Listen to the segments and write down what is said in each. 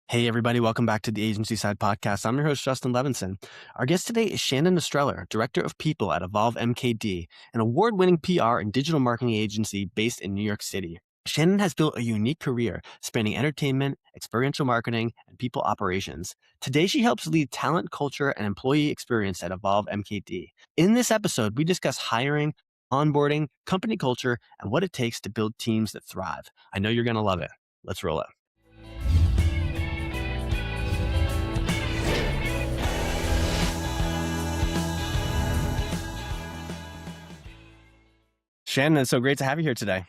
Hey, everybody, welcome back to the Agency Side Podcast. I'm your host, Justin Levinson. Our guest today is Shannon Estreller, Director of People at EvolveMKD, an award winning PR and digital marketing agency based in New York City. Shannon has built a unique career spanning entertainment, experiential marketing, and people operations. Today, she helps lead talent, culture, and employee experience at EvolveMKD. In this episode, we discuss hiring, onboarding, company culture, and what it takes to build teams that thrive. I know you're going to love it. Let's roll it. Shannon, it's so great to have you here today.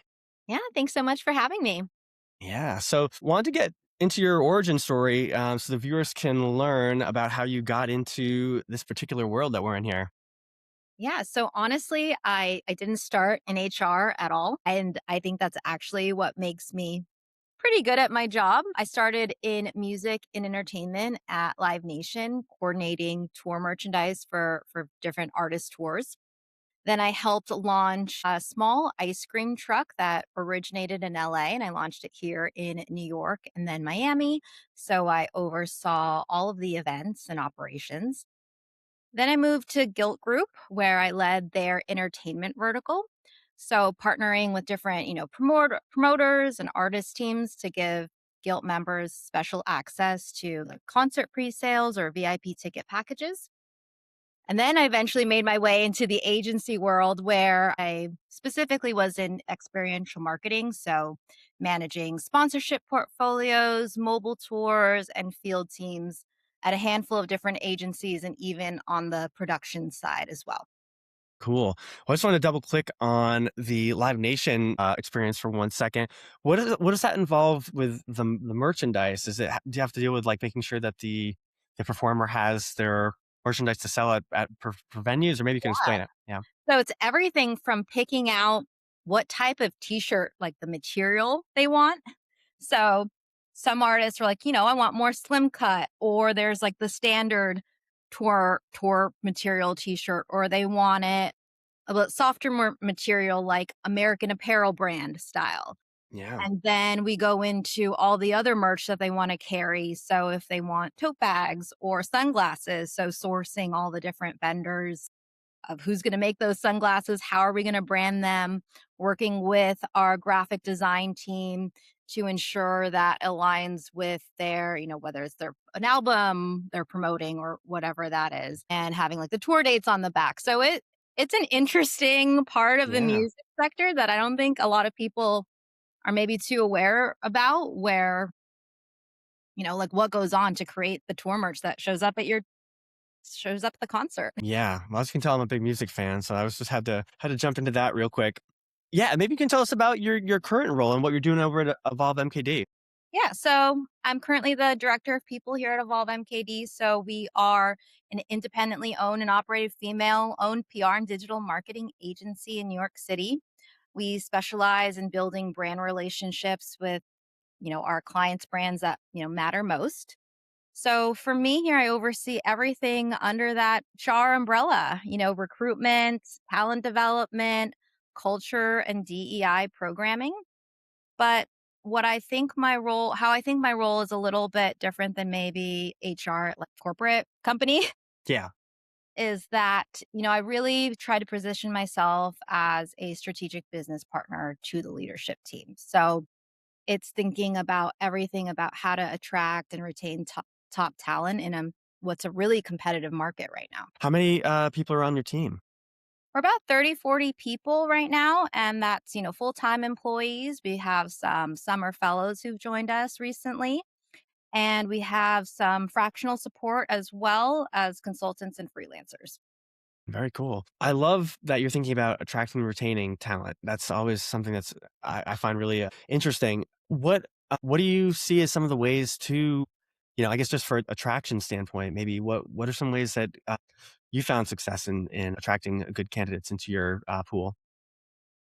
Yeah, thanks so much for having me. Yeah. So wanted to get into your origin story so the viewers can learn about how you got into this particular world that we're in here. Yeah, so honestly, I didn't start in HR at all, and I think that's actually what makes me pretty good at my job. I started in music and entertainment at Live Nation, coordinating tour merchandise for different artist tours. Then I helped launch a small ice cream truck that originated in LA, and I launched it here in New York and then Miami. So I oversaw all of the events and operations. Then I moved to Gilt Group, where I led their entertainment vertical. So partnering with different, promoters and artist teams to give Gilt members special access to like concert pre-sales or VIP ticket packages. And then I eventually made my way into the agency world where I specifically was in experiential marketing. So managing sponsorship portfolios, mobile tours, and field teams at a handful of different agencies and even on the production side as well. Cool. Well, I just want to double click on the Live Nation experience for 1 second. What does that involve with the merchandise? Do you have to deal with like making sure that the performer has their merchandise to sell for venues, or maybe you can explain it? Yeah. So it's everything from picking out what type of t-shirt, like the material they want. So some artists are like, I want more slim cut, or there's like the standard tour material t-shirt, or they want it a bit softer more material like American Apparel brand style. Yeah. And then we go into all the other merch that they want to carry. So if they want tote bags or sunglasses, so sourcing all the different vendors of who's going to make those sunglasses, how are we going to brand them, working with our graphic design team to ensure that aligns with their, whether it's an album they're promoting or whatever that is, and having like the tour dates on the back. So it's an interesting part of the Yeah. music sector that I don't think a lot of people are maybe too aware about, where, like what goes on to create the tour merch that shows up at the concert. Yeah, well, as you can tell, I'm a big music fan, so I was just had to jump into that real quick. Yeah, maybe you can tell us about your current role and what you're doing over at Evolve MKD. Yeah, so I'm currently the director of people here at Evolve MKD. So we are an independently owned and operated female owned PR and digital marketing agency in New York City. We specialize in building brand relationships with, our clients' brands that, matter most. So for me here, I oversee everything under that CHAR umbrella, recruitment, talent development, culture, and DEI programming. But how I think my role is a little bit different than maybe HR at like corporate company Yeah. is that, I really try to position myself as a strategic business partner to the leadership team. So it's thinking about everything about how to attract and retain top talent in what's a really competitive market right now. How many people are on your team? We're about 30, 40 people right now, and that's, full-time employees. We have some summer fellows who've joined us recently, and we have some fractional support as well as consultants and freelancers. Very cool. I love that you're thinking about attracting and retaining talent. That's always something I find really interesting. What do you see as some of the ways to, I guess just for attraction standpoint, maybe what are some ways that you found success in attracting good candidates into your pool?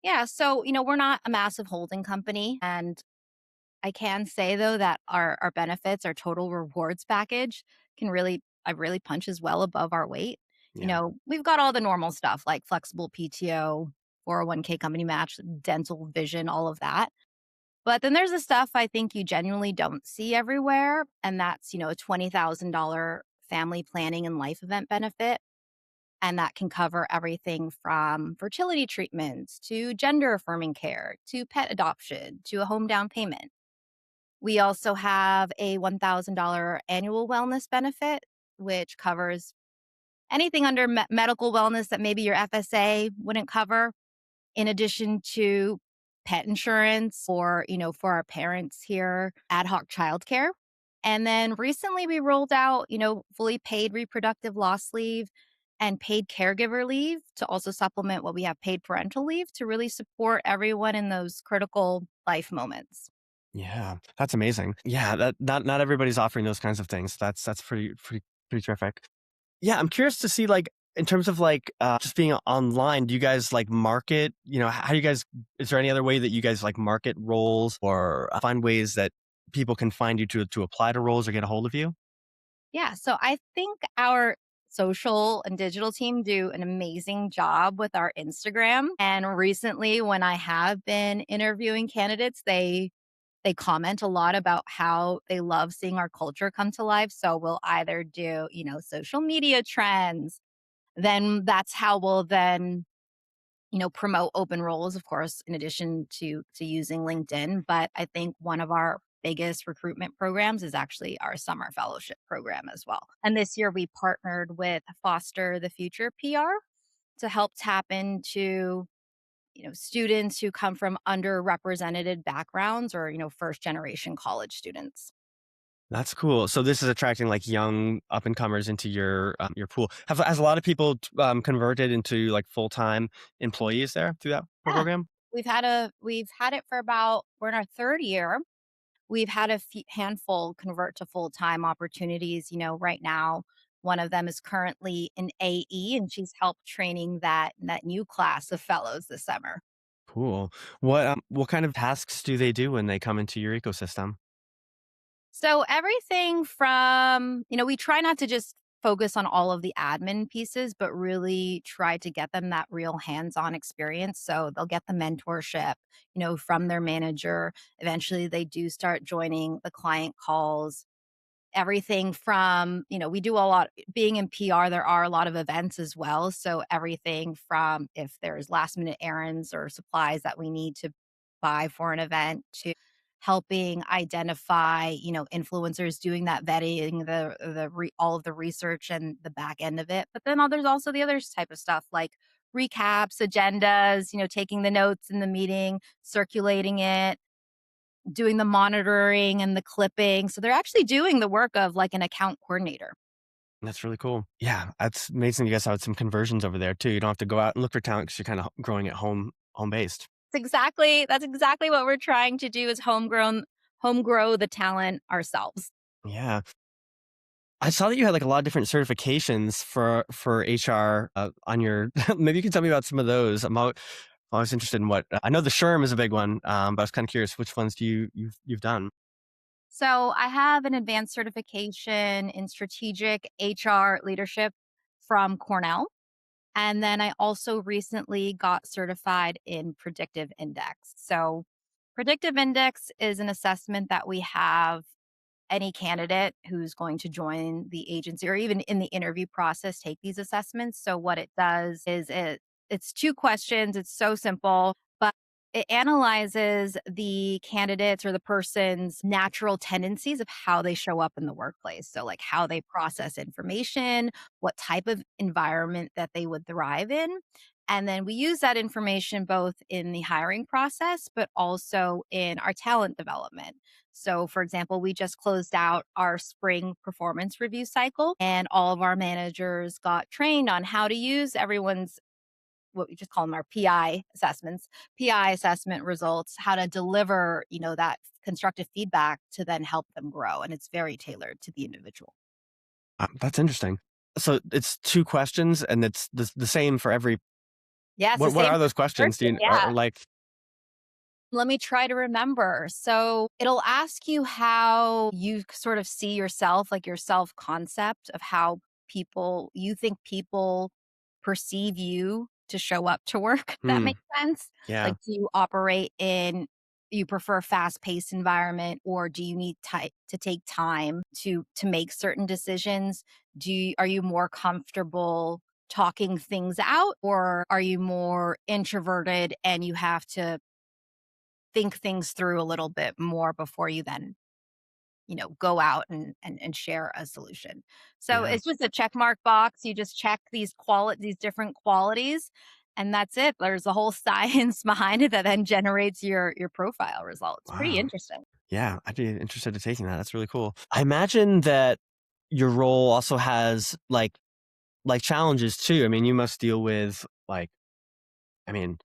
Yeah, so, we're not a massive holding company, and I can say though that our benefits, our total rewards package really punches well above our weight. Yeah. We've got all the normal stuff like flexible PTO, 401k company match, dental, vision, all of that. But then there's the stuff I think you genuinely don't see everywhere, and that's, a $20,000 family planning and life event benefit. And that can cover everything from fertility treatments to gender affirming care to pet adoption to a home down payment. We also have a $1,000 annual wellness benefit, which covers anything under medical wellness that maybe your FSA wouldn't cover, in addition to pet insurance or, for our parents here, ad hoc childcare. And then recently we rolled out, fully paid reproductive loss leave and paid caregiver leave to also supplement what we have paid parental leave to really support everyone in those critical life moments. Yeah, that's amazing. Yeah, that not everybody's offering those kinds of things. That's pretty terrific. Yeah, I'm curious to see, like, in terms of, like, just being online, do you guys, like, market, how do you guys is there any other way that you guys, like, market roles or find ways that people can find you to apply to roles or get a hold of you? Yeah, so I think our social and digital team do an amazing job with our Instagram. And recently when I have been interviewing candidates, they comment a lot about how they love seeing our culture come to life. So we'll either do, social media trends, then that's how we'll then, promote open roles, of course, in addition to using LinkedIn. But I think one of our biggest recruitment programs is actually our summer fellowship program as well. And this year we partnered with Foster the Future PR to help tap into students who come from underrepresented backgrounds or, first generation college students. That's cool. So this is attracting, like, young up and comers into your pool. Has a lot of people converted into, like, full-time employees there through that Yeah. program? We've had it for about we're in our third year. We've had a handful convert to full-time opportunities. Right now, one of them is currently in AE and she's helped training that new class of fellows this summer. Cool. What kind of tasks do they do when they come into your ecosystem? So everything from, we try not to just focus on all of the admin pieces, but really try to get them that real hands-on experience. So they'll get the mentorship, from their manager. Eventually they do start joining the client calls. Everything from, we do a lot being in PR, there are a lot of events as well. So everything from if there's last minute errands or supplies that we need to buy for an event to helping identify, influencers doing that vetting, all of the research and the back end of it. But then there's also the other type of stuff like recaps, agendas, taking the notes in the meeting, circulating it, doing the monitoring and the clipping. So they're actually doing the work of like an account coordinator. That's really cool. Yeah, that's amazing. You guys have some conversions over there too. You don't have to go out and look for talent because you're kind of growing at home based. That's exactly what we're trying to do is home grow the talent ourselves. Yeah, I saw that you had, like, a lot of different certifications for HR on your. Maybe you can tell me about some of those. Always interested in what I know. The SHRM is a big one, but I was kind of curious which ones you've done. So I have an advanced certification in strategic HR leadership from Cornell. And then I also recently got certified in predictive index. So predictive index is an assessment that we have any candidate who's going to join the agency or even in the interview process take these assessments. So what it does is it's two questions. It's so simple, but it analyzes the candidates or the person's natural tendencies of how they show up in the workplace. So like how they process information, what type of environment that they would thrive in. And then we use that information both in the hiring process, but also in our talent development. So, for example, we just closed out our spring performance review cycle, and all of our managers got trained on how to use everyone's what we just call them our PI assessments, PI assessment results, how to deliver, that constructive feedback to then help them grow. And it's very tailored to the individual. That's interesting. So it's two questions, and it's the same for every. Yeah, it's the What same are those questions? Do person. you Yeah. or like? Let me try to remember. So it'll ask you how you sort of see yourself, like your self concept of how you think people perceive you to show up to work, if that Hmm. makes sense. Yeah. Like, do you operate in you prefer fast-paced environment, or do you need to take time to make certain decisions? Are you more comfortable talking things out, or are you more introverted and you have to think things through a little bit more before you then, go out and share a solution? So Yeah. it's just a check mark box. You just check these different qualities, and that's it. There's a whole science behind it that then generates your profile results. Pretty Wow. interesting. Yeah, I'd be interested in taking that. That's really cool. I imagine that your role also has like challenges too. I mean, you must deal with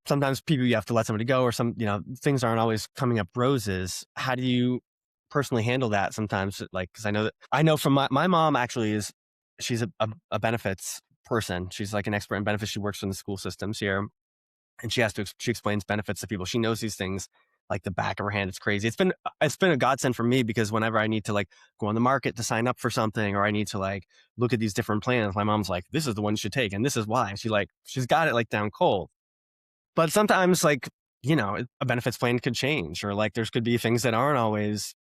sometimes people you have to let somebody go, or things aren't always coming up roses. How do you personally handle that sometimes? Like, because I know from my mom actually she's a benefits person. She's like an expert in benefits. She works in the school systems here, and she explains benefits to people. She knows these things like the back of her hand. It's crazy. It's been a godsend for me, because whenever I need to like go on the market to sign up for something, or I need to like look at these different plans, my mom's like, this is the one you should take, and this is why. She's got it like down cold. But sometimes, like, a benefits plan could change, or like there's could be things that aren't always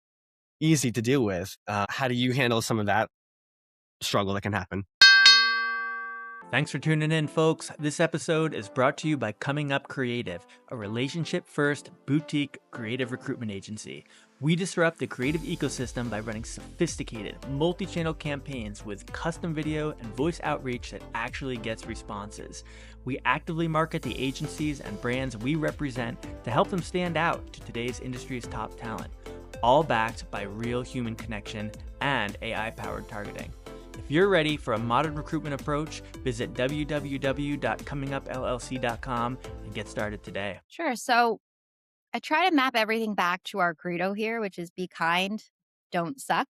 easy to deal with. How do you handle some of that struggle that can happen? Thanks for tuning in, folks. This episode is brought to you by Coming Up Creative, a relationship-first boutique creative recruitment agency. We disrupt the creative ecosystem by running sophisticated, multi-channel campaigns with custom video and voice outreach that actually gets responses. We actively market the agencies and brands we represent to help them stand out to today's industry's top talent, all backed by real human connection and AI-powered targeting. If you're ready for a modern recruitment approach, visit www.comingupllc.com and get started today. Sure. So I try to map everything back to our credo here, which is be kind, don't suck.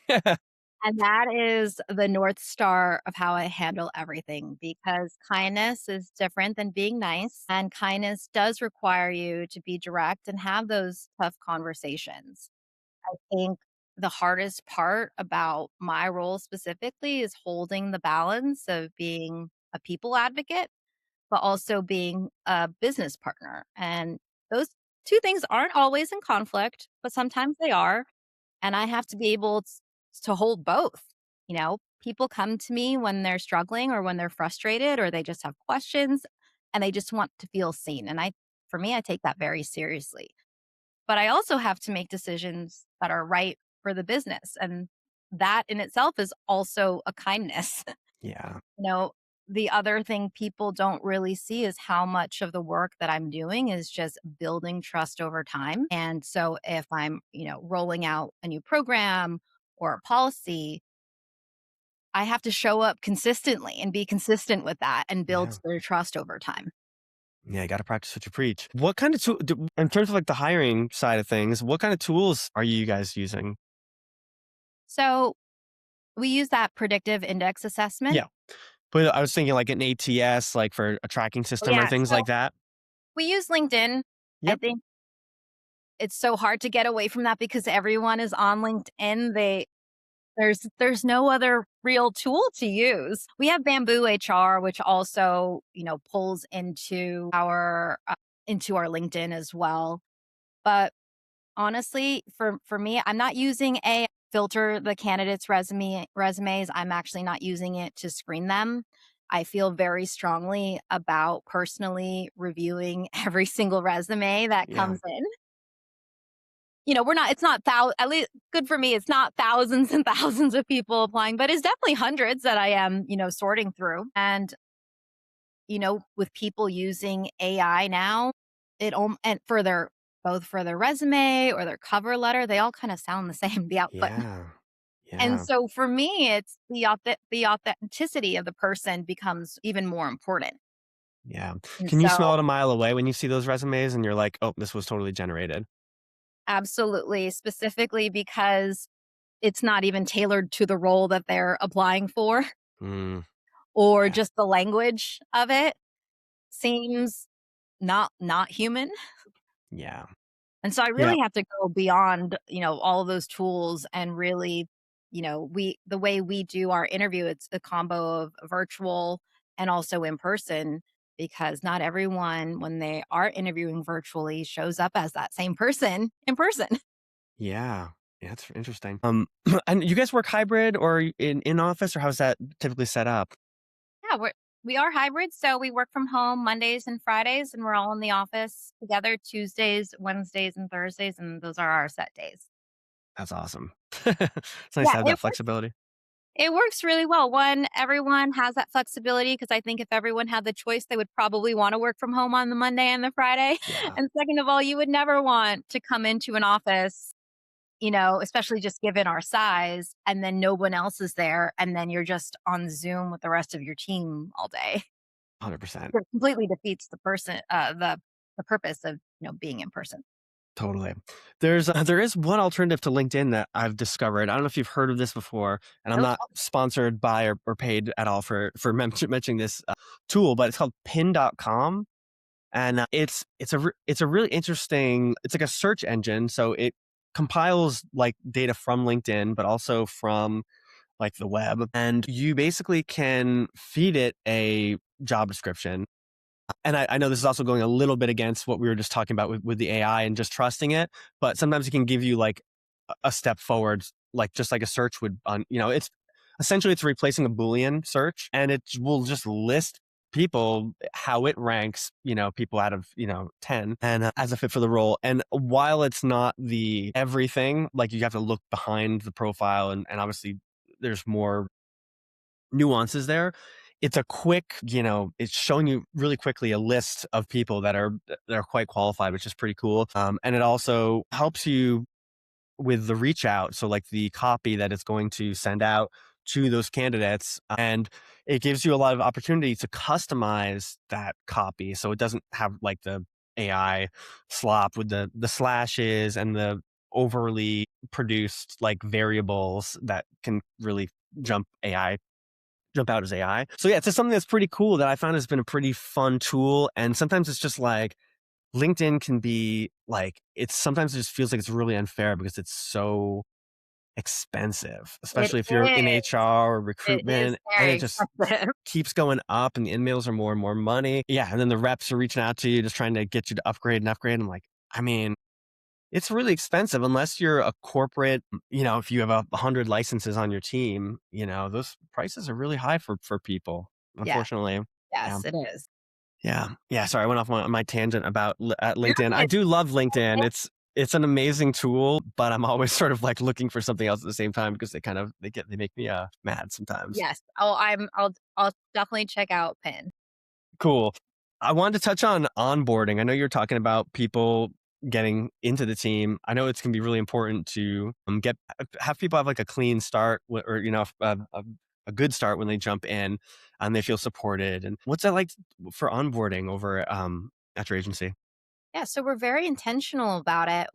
And that is the North Star of how I handle everything, because kindness is different than being nice. And kindness does require you to be direct and have those tough conversations. I think the hardest part about my role specifically is holding the balance of being a people advocate, but also being a business partner. And those two things aren't always in conflict, but sometimes they are. And I have to be able to hold both. People come to me when they're struggling or when they're frustrated or they just have questions and they just want to feel seen. And for me, I take that very seriously. But I also have to make decisions that are right for the business. And that in itself is also a kindness. Yeah. You know, the other thing people don't really see is how much of the work that I'm doing is just building trust over time. And so if I'm, rolling out a new program or a policy, I have to show up consistently and be consistent with that and build Yeah. their trust over time. Yeah, you got to practice what you preach. What kind of in terms of like the hiring side of things, what kind of tools are you guys using? So we use that predictive index assessment. Yeah. But I was thinking like an ATS, like for a tracking system or Yeah. things So like that. we use LinkedIn. I Yep. think it's so hard to get away from that because everyone is on LinkedIn. There's no other real tool to use. We have Bamboo HR, which also, pulls into our LinkedIn as well. But honestly, for me, I'm not using a filter the candidates' resumes. I'm actually not using it to screen them. I feel very strongly about personally reviewing every single resume that Yeah. comes in. We're not, it's not at least good for me. It's not thousands and thousands of people applying, but it's definitely hundreds that I am, sorting through. And, with people using AI now, and both for their resume or their cover letter, they all kind of sound the same, the output. Yeah. And Yeah. so for me, it's the authenticity of the person becomes even more important. Yeah. And Can you so smell it a mile away when you see those resumes and you're like, oh, this was totally generated? absolutely, specifically because it's not even tailored to the role that they're applying for, Mm, or yeah. just the language of it seems not human. Yeah. And so I Yeah. really have to go beyond, all of those tools and really, the way we do our interview, it's a combo of virtual and also in person. because not everyone, when they are interviewing virtually, shows up as that same person in person. Yeah. Yeah, that's interesting. And you guys work hybrid or in office, or how's that typically set up? Yeah, we are hybrid, so we work from home Mondays and Fridays, and we're all in the office together Tuesdays, Wednesdays, and Thursdays, and those are our set days. That's awesome. It's nice Yeah, to have that flexibility. it works really well. One, everyone has that flexibility because I think if everyone had the choice, they would probably want to work from home on the Monday and the Friday. Yeah, And second of all, you would never want to come into an office, especially just given our size, and then no one else is there, and then you're just on Zoom with the rest of your team all day. 100%. It completely defeats the purpose of, being in person. Totally. There is one alternative to LinkedIn that I've discovered. I don't know if you've heard of this before, and I'm Oh, not sponsored by or paid at all for mentioning this tool, but it's called pin.com. And it's a really interesting, it's like a search engine. So it compiles like data from LinkedIn, but also from like the web. And you basically can feed it a job description. And I know this is also going a little bit against what we were just talking about with the AI and just trusting it, but sometimes it can give you like a step forward, like just like a search would on, it's essentially it's replacing a Boolean search, and it will just list people how it ranks, people out of, 10 and as a fit for the role. And while it's not the everything, like you have to look behind the profile and obviously there's more nuances there. It's a quick, it's showing you really quickly a list of people that are quite qualified, which is pretty cool. And it also helps you with the reach out. So like the copy that it's going to send out to those candidates. And it gives you a lot of opportunity to customize that copy. So it doesn't have like the AI slop with the slashes and the overly produced like variables that can really jump AI jump out as AI. So yeah, it's just something that's pretty cool that I found has been a pretty fun tool. And sometimes it's just like LinkedIn can be like, it's sometimes it just feels like it's really unfair because it's so expensive, it especially if you're in is. HR or It is recruitment, and it very just expensive. keeps going up and the in-mails are more and more money. Yeah. And then the reps are reaching out to you, just trying to get you to upgrade and upgrade. I'm like, I mean, it's really expensive unless you're a corporate, if you have 100 licenses on your team, those prices are really high for people, Yeah. unfortunately. Yeah. Yes, it is. Yeah. Yeah. Sorry, I went off on my tangent about at You're LinkedIn. I good. do love LinkedIn. It's an amazing tool, but I'm always sort of like looking for something else at the same time because they make me mad sometimes. Yes. I'll definitely check out PIN. Cool. I wanted to touch on onboarding. I know you're talking about people getting into the team. I know it's going to be really important to have people have like a clean start or a good start when they jump in and they feel supported. And what's that like for onboarding over at your agency? Yeah, so we're very intentional about it.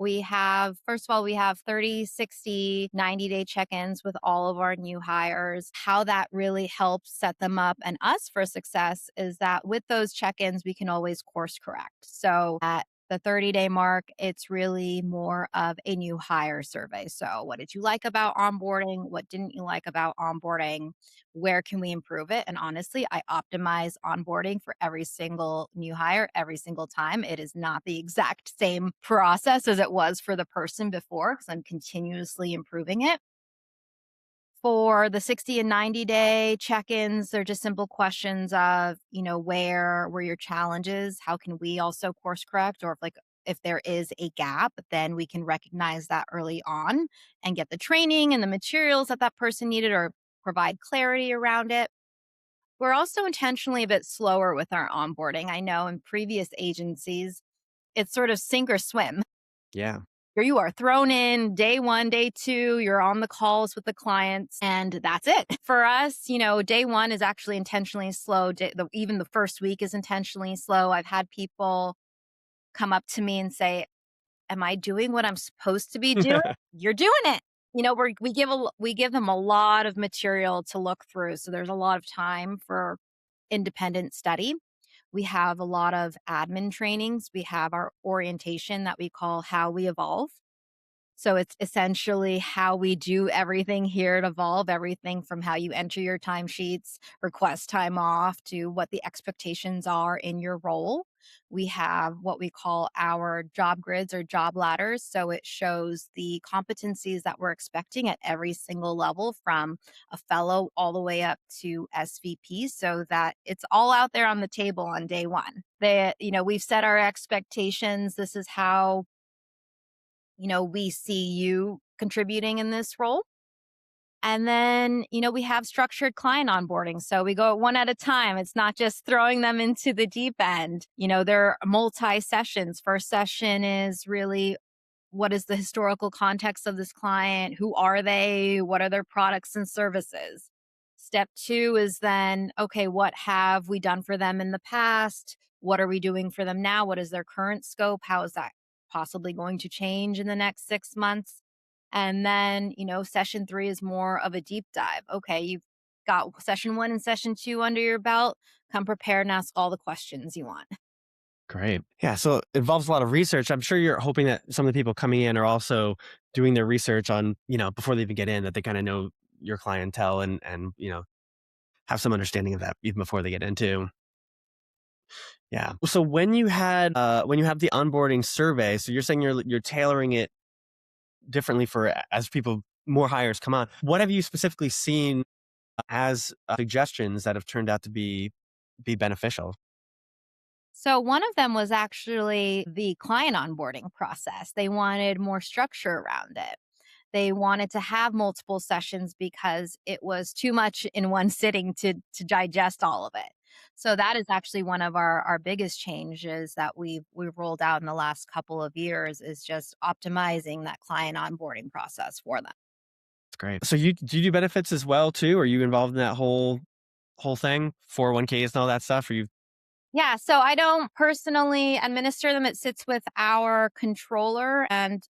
First of all, we have 30, 60, 90-day check ins with all of our new hires. How that really helps set them up and us for success is that with those check ins, we can always course correct. So at the 30-day mark, it's really more of a new hire survey. So, what did you like about onboarding? What didn't you like about onboarding? Where can we improve it? And honestly, I optimize onboarding for every single new hire every single time. It is not the exact same process as it was for the person before because I'm continuously improving it. For the 60 and 90-day check-ins, they're just simple questions of, where were your challenges? How can we also course correct? Or if there is a gap, then we can recognize that early on and get the training and the materials that that person needed or provide clarity around it. We're also intentionally a bit slower with our onboarding. I know in previous agencies, it's sort of sink or swim. Yeah. Where you are thrown in day one, day two, you're on the calls with the clients, and that's it. For us, day one is actually intentionally slow. Even the first week is intentionally slow. I've had people come up to me and say, am I doing what I'm supposed to be doing? You're doing it. We give them a lot of material to look through. So there's a lot of time for independent study. We have a lot of admin trainings. We have our orientation that we call How We Evolve. So it's essentially how we do everything here at Evolve, everything from how you enter your timesheets, request time off, to what the expectations are in your role. We have what we call our job grids or job ladders. So it shows the competencies that we're expecting at every single level, from a fellow all the way up to SVP, so that it's all out there on the table on day one. We've set our expectations. This is how, we see you contributing in this role. And then, we have structured client onboarding. So we go one at a time. It's not just throwing them into the deep end. There are multi sessions. First session is really, what is the historical context of this client? Who are they? What are their products and services? Step two is then, okay, what have we done for them in the past? What are we doing for them now? What is their current scope? How is that possibly going to change in the next 6 months? And then, session three is more of a deep dive. Okay, you've got session one and session two under your belt. Come prepared and ask all the questions you want. Great. Yeah. So it involves a lot of research. I'm sure you're hoping that some of the people coming in are also doing their research on, before they even get in, that they kind of know your clientele and, have some understanding of that even before they get into. Yeah. So when you have the onboarding survey, so you're saying you're tailoring it differently for as more hires come on. What have you specifically seen as suggestions that have turned out to be beneficial? So one of them was actually the client onboarding process. They wanted more structure around it. They wanted to have multiple sessions because it was too much in one sitting to digest all of it. So that is actually one of our biggest changes that we've rolled out in the last couple of years, is just optimizing that client onboarding process for them. That's great. So do you do benefits as well too? Are you involved in that whole thing, 401ks and all that stuff? Are you? Yeah, so I don't personally administer them. It sits with our controller, and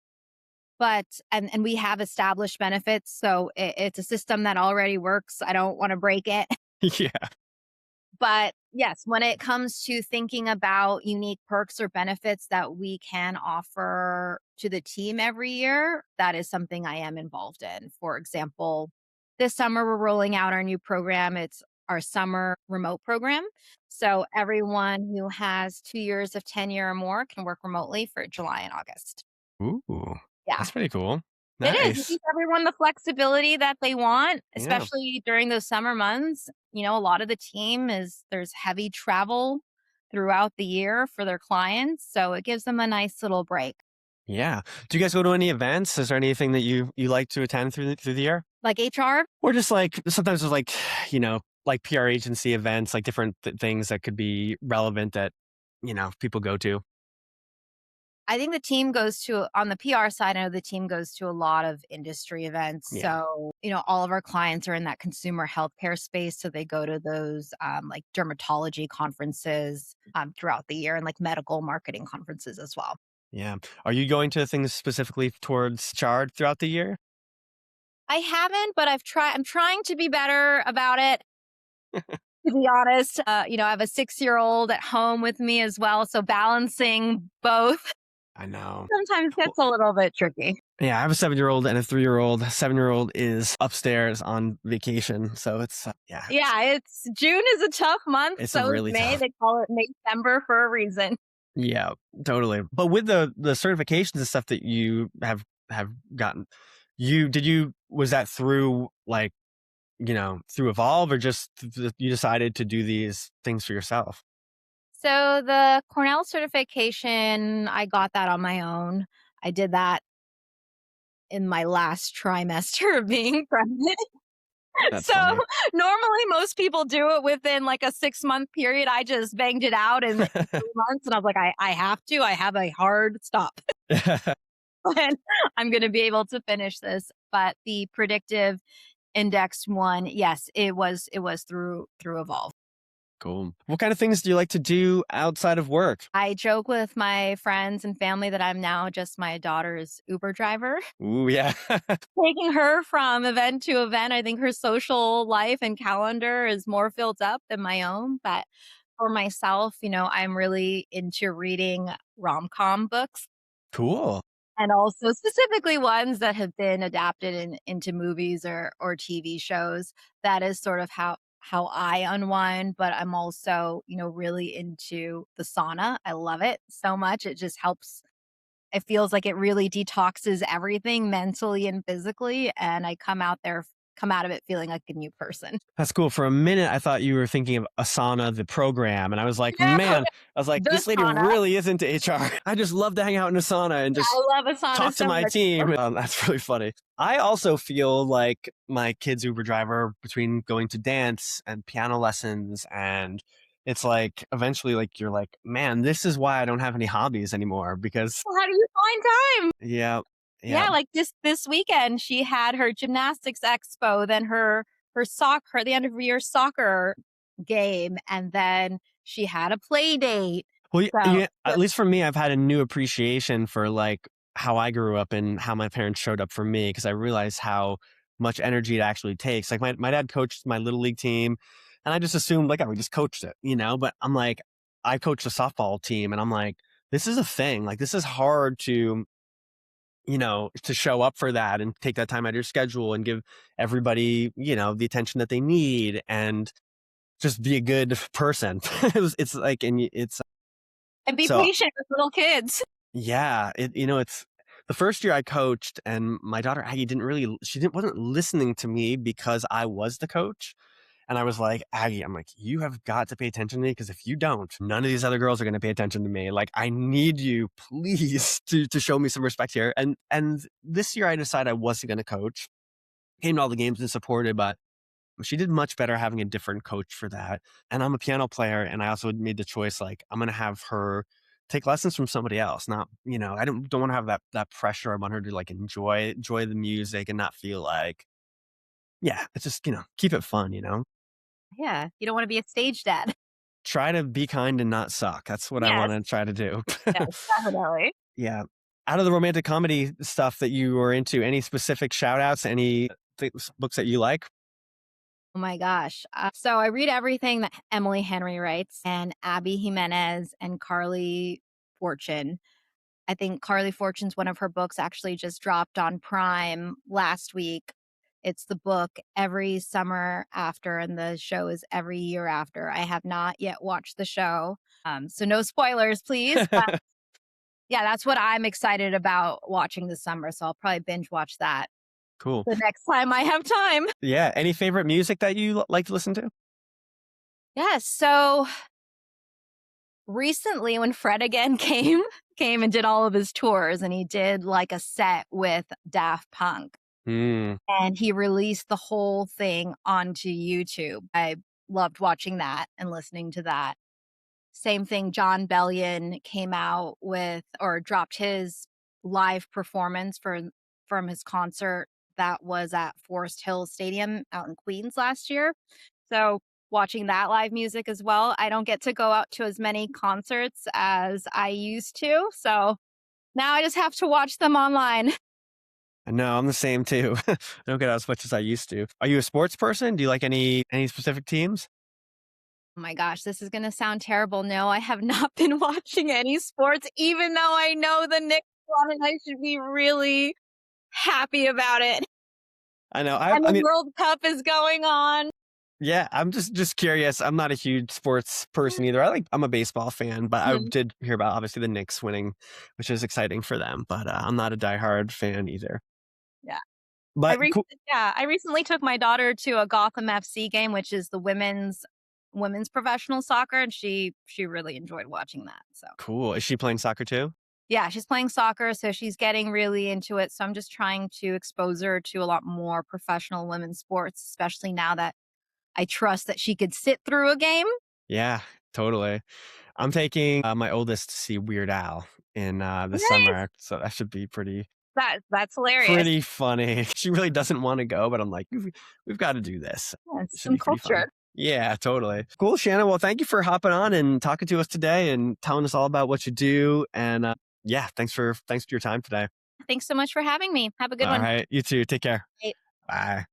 we have established benefits, so it's a system that already works. I don't want to break it. Yeah. But yes, when it comes to thinking about unique perks or benefits that we can offer to the team every year, that is something I am involved in. For example, this summer we're rolling out our new program. It's our summer remote program. So everyone who has 2 years of tenure or more can work remotely for July and August. Ooh, Yeah. that's pretty cool. It is. It Nice. gives everyone the flexibility that they want, Yeah. especially during those summer months. A lot of the team there's heavy travel throughout the year for their clients. So it gives them a nice little break. Yeah. Do you guys go to any events? Is there anything that you like to attend through the year? Like HR, Or just like sometimes there's like, like PR agency events, like different things that could be relevant that, people go to. I think the team goes to, on the PR side, I know the team goes to a lot of industry events. Yeah. So, all of our clients are in that consumer healthcare space. So they go to those like dermatology conferences throughout the year, and like medical marketing conferences as well. Yeah. Are you going to things specifically towards Chard throughout the year? I haven't, but I'm trying to be better about it. To be honest, I have a 6-year-old at home with me as well. So balancing both I know. sometimes Well, gets a little bit tricky. yeah, I have a 7-year-old and a 3-year-old. 7-year-old is upstairs on vacation. So it's, yeah. Yeah, June is a tough month. It's So is really May. tough. They call it Maytember for a reason. Yeah, totally. But with the certifications and stuff that you have gotten, was that through like, through Evolve, or just you decided to do these things for yourself? So the Cornell certification, I got that on my own. I did that in my last trimester of being pregnant. That's So funny. normally most people do it within like a 6-month period. I just banged it out in 3 months, and I was like, I have to. I have a hard stop when I'm going to be able to finish this. But the predictive index one, yes, it was through Evolve. Cool. What kind of things do you like to do outside of work? I joke with my friends and family that I'm now just my daughter's Uber driver. Ooh, yeah. Taking her from event to event, I think her social life and calendar is more filled up than my own. But for myself, I'm really into reading rom-com books. Cool. and also specifically ones that have been adapted into movies or TV shows. That is sort of how I unwind, but I'm also, really into the sauna. I love it so much. It just helps. It feels like it really detoxes everything mentally and physically, and I come out of it feeling like a new person. That's cool. For a minute, I thought you were thinking of Asana, the program. And I was like, No, man, the this lady sauna. really is into HR. I just love to hang out in Asana and just I love Asana talk to so my much. team. That's really funny. I also feel like my kid's Uber driver between going to dance and piano lessons. And it's like eventually, like, you're like, man, this is why I don't have any hobbies anymore because, How do you find time? yeah, yeah. Yeah, like this weekend, she had her gymnastics expo, then the end of year soccer game, and then she had a play date. Well, So yeah, at least for me, I've had a new appreciation for like how I grew up and how my parents showed up for me because I realized how much energy it actually takes. Like my dad coached my little league team and I just assumed like I would just coached it, but I'm like, I coached a softball team and I'm like, this is a thing. Like this is hard to show up for that and take that time out of your schedule and give everybody, the attention that they need and just be a good person. It's like, and be so patient with little kids. yeah, it's the first year I coached and my daughter Aggie wasn't listening to me because I was the coach. And I was like, Aggie, I'm like, you have got to pay attention to me because if you don't, none of these other girls are going to pay attention to me. Like, I need you, please, to show me some respect here. And this year I decided I wasn't going to coach. Came to all the games and supported, but she did much better having a different coach for that. And I'm a piano player, and I also made the choice like I'm going to have her take lessons from somebody else. Not, I don't want to have that pressure. I want her to like enjoy the music and not feel like, yeah, it's just keep it fun. Yeah, you don't want to be a stage dad. Try to be kind and not suck. That's what I Yes, want to try to do. yes, definitely. Yeah. Out of the romantic comedy stuff that you were into, any specific shout outs, any books that you like? Oh my gosh. So I read everything that Emily Henry writes and Abby Jimenez and Carly Fortune. I think Carly Fortune's one of her books actually just dropped on Prime last week. It's the book Every Summer After, and the show is Every Year After. I have not yet watched the show. So no spoilers, please. But yeah, that's what I'm excited about watching this summer. So I'll probably binge watch that Cool. the next time I have time. Yeah. Any favorite music that you like to listen to? Yeah. So recently when Fred again came and did all of his tours, and he did like a set with Daft Punk. And he released the whole thing onto YouTube. I loved watching that and listening to that. Same thing, John Bellion came out with or dropped his live performance from his concert that was at Forest Hill Stadium out in Queens last year. So watching that live music as well. I don't get to go out to as many concerts as I used to. So now I just have to watch them online. No, I'm the same too. I don't get out as much as I used to. Are you a sports person? Do you like any specific teams? Oh my gosh, this is going to sound terrible. No, I have not been watching any sports, even though I know the Knicks won and I should be really happy about it. I know. And I the mean, World Cup is going on. yeah, I'm just curious. I'm not a huge sports person either. I'm a baseball fan, but I Mhm. did hear about obviously the Knicks winning, which is exciting for them. But I'm not a diehard fan either. Yeah. But cool. I recently took my daughter to a Gotham FC game, which is the women's professional soccer, and she really enjoyed watching that. So Cool. Is she playing soccer too? yeah, she's playing soccer, so she's getting really into it. So I'm just trying to expose her to a lot more professional women's sports, especially now that I trust that she could sit through a game. Yeah, totally. I'm taking my oldest to see Weird Al in the Nice. summer, so that should be That's hilarious. pretty funny. She really doesn't want to go, but I'm like, we've got to do this. Yeah, It it's should some be pretty fun. culture. Yeah, totally. Cool, Shannon. Well, thank you for hopping on and talking to us today and telling us all about what you do. And yeah, thanks for your time today. Thanks so much for having me. Have a good All one. right, you too. Take care. Bye. Bye.